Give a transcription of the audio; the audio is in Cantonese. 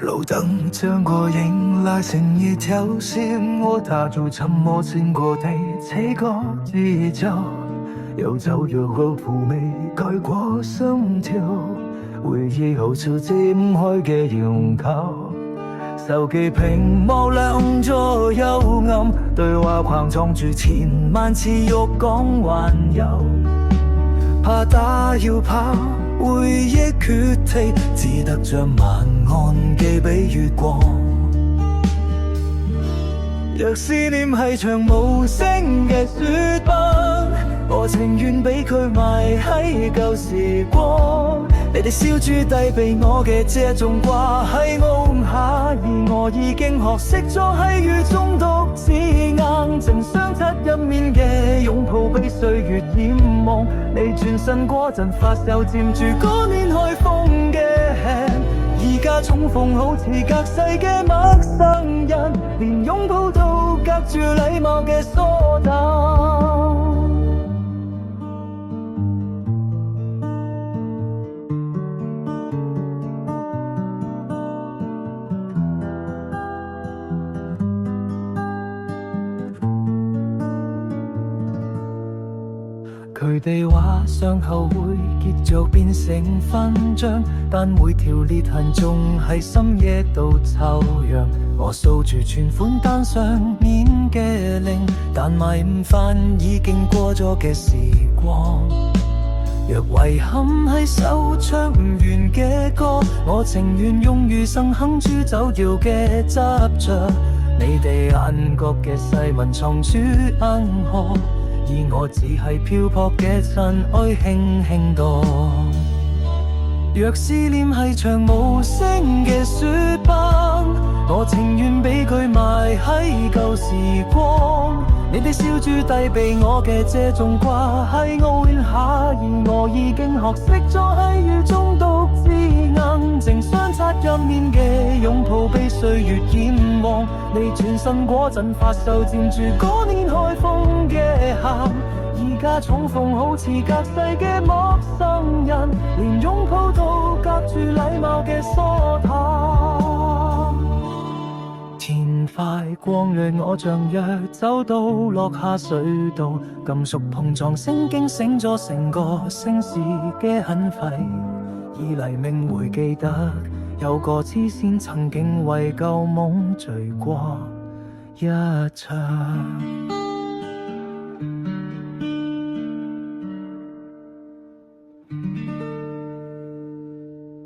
路燈將個影拉成一條線，我踏入沉默經過的這個節奏，有走有後嫵媚蓋過心跳，回憶好似解唔開嘅擁扣，手機屏幕亮咗又暗，對話框裝住千萬次欲講還有，怕打要跑，回憶缺堤，只得將晚安寄俾月光。若思念係場無聲嘅雪崩，我情願俾佢埋喺舊時光。你哋燒豬弟被我嘅這種掛喺屋下，而我已經學識咗喺雨中獨自硬淨相冊入面嘅擁抱被歲月淹沒。你轉身嗰陣發銹佔住嗰年海風嘅而家重逢好似隔世嘅陌生人，連擁抱都隔住禮貌嘅疏淡。佢哋話傷口會結著變成勳章，但每條裂痕仲係深夜度抽樣。我掃住存款單上面嘅零，但買唔返已經過咗嘅時光。若遺憾係首唱唔完嘅歌，我情願用餘生哼住走調嘅執着。你哋眼角嘅細紋藏住銀河，而我只係漂泊嘅塵埃輕輕蕩。若思念係場無聲嘅雪崩，我情願俾佢埋喺舊時光。你哋燒豬弟被我嘅這種掛喺屋檐下，而我已經學識咗喺雨中獨自硬淨相冊入面嘅擁抱被歲月淹沒。你轉身嗰陣發銹佔住嗰年海風嘅喊，而家重逢好似隔世嘅陌生人，連擁抱都隔住禮貌嘅疏淡。天快光掠，我像若走到落下隧道，金屬碰撞聲驚醒咗成個城市嘅很廢。以黎明會記得有個痴線曾經為舊夢醉過一場。